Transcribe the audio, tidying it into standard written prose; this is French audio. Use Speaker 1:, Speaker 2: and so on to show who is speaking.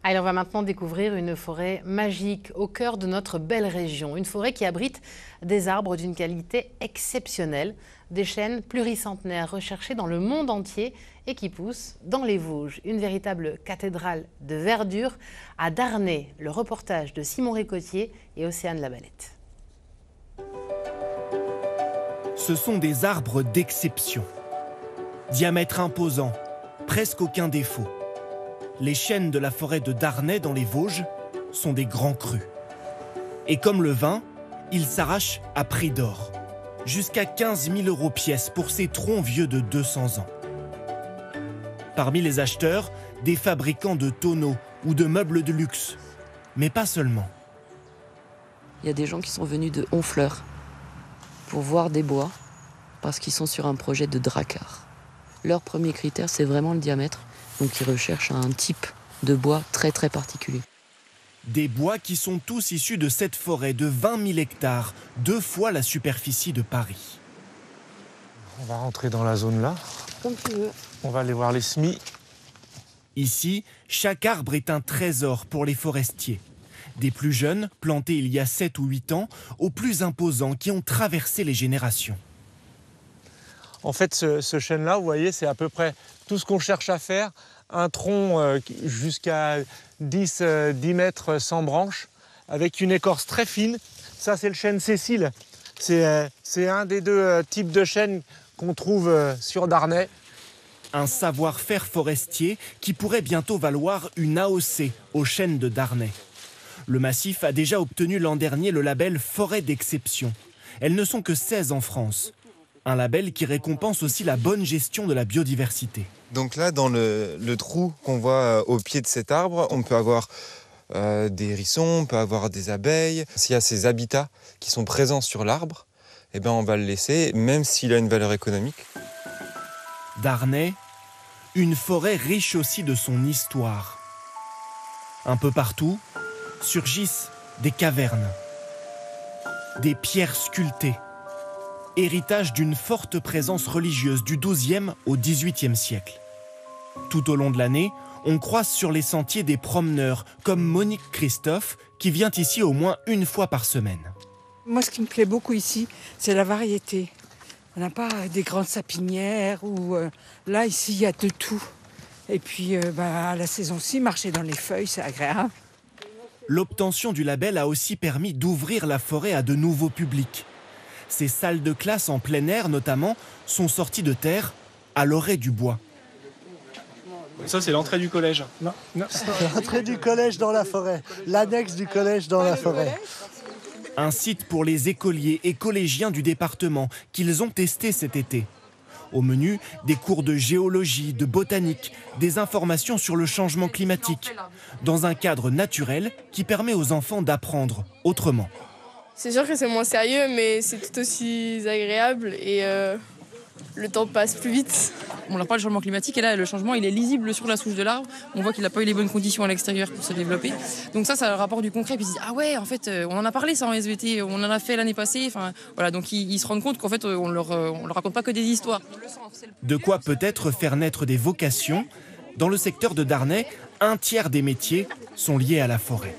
Speaker 1: Allez, on va maintenant découvrir une forêt magique au cœur de notre belle région. Une forêt qui abrite des arbres d'une qualité exceptionnelle, des chênes pluricentenaires recherchés dans le monde entier et qui poussent dans les Vosges. Une véritable cathédrale de verdure à Darney. Le reportage de Simon Ricotier et Océane Labalette.
Speaker 2: Ce sont des arbres d'exception. Diamètre imposant, presque aucun défaut. Les chênes de la forêt de Darney dans les Vosges sont des grands crus. Et comme le vin, ils s'arrachent à prix d'or. Jusqu'à 15 000 € pièce pour ces troncs vieux de 200 ans. Parmi les acheteurs, des fabricants de tonneaux ou de meubles de luxe. Mais pas seulement.
Speaker 3: Il y a des gens qui sont venus de Honfleur pour voir des bois parce qu'ils sont sur un projet de dracard. Leur premier critère, c'est vraiment le diamètre. Donc ils recherchent un type de bois très très particulier.
Speaker 2: Des bois qui sont tous issus de cette forêt de 20 000 hectares, 2 fois la superficie de Paris.
Speaker 4: On va rentrer dans la zone là.
Speaker 3: Comme tu veux.
Speaker 4: On va aller voir les semis.
Speaker 2: Ici, chaque arbre est un trésor pour les forestiers. Des plus jeunes, plantés il y a 7 ou 8 ans, aux plus imposants qui ont traversé les générations.
Speaker 4: En fait, ce chêne-là, vous voyez, c'est à peu près tout ce qu'on cherche à faire. Un tronc jusqu'à 10 mètres sans branches, avec une écorce très fine. Ça, c'est le chêne Cécile. C'est un des deux types de chênes qu'on trouve sur Darney.
Speaker 2: Un savoir-faire forestier qui pourrait bientôt valoir une AOC au chêne de Darney. Le massif a déjà obtenu l'an dernier le label Forêt d'exception. Elles ne sont que 16 en France. Un label qui récompense aussi la bonne gestion de la biodiversité.
Speaker 5: Donc là, dans le trou qu'on voit au pied de cet arbre, on peut avoir des hérissons, on peut avoir des abeilles. S'il y a ces habitats qui sont présents sur l'arbre, eh ben on va le laisser, même s'il a une valeur économique.
Speaker 2: Darney, une forêt riche aussi de son histoire. Un peu partout surgissent des cavernes, des pierres sculptées, héritage d'une forte présence religieuse du XIIe au XVIIIe siècle. Tout au long de l'année, on croise sur les sentiers des promeneurs comme Monique Christophe qui vient ici au moins une fois par semaine.
Speaker 6: Moi, ce qui me plaît beaucoup ici, c'est la variété. On n'a pas des grandes sapinières ou là, ici, il y a de tout. Et puis, à la saison-ci, marcher dans les feuilles, c'est agréable.
Speaker 2: L'obtention du label a aussi permis d'ouvrir la forêt à de nouveaux publics. Ces salles de classe en plein air, notamment, sont sorties de terre à l'orée du bois.
Speaker 7: Ça, c'est l'entrée du collège.
Speaker 8: Non, c'est l'entrée du collège dans la forêt. L'annexe du collège dans la forêt.
Speaker 2: Un site pour les écoliers et collégiens du département qu'ils ont testé cet été. Au menu, des cours de géologie, de botanique, des informations sur le changement climatique, dans un cadre naturel qui permet aux enfants d'apprendre autrement.
Speaker 9: C'est sûr que c'est moins sérieux, mais c'est tout aussi agréable et le temps passe plus vite.
Speaker 10: On leur parle du changement climatique et là, le changement, il est lisible sur la souche de l'arbre. On voit qu'il n'a pas eu les bonnes conditions à l'extérieur pour se développer. Donc ça leur apporte du concret. Puis ils se disent, ah ouais, en fait, on en a parlé ça en SVT, on en a fait l'année passée. Enfin, voilà, donc ils se rendent compte qu'en fait, on leur raconte pas que des histoires.
Speaker 2: De quoi peut-être faire naître des vocations. Dans le secteur de Darney, un tiers des métiers sont liés à la forêt.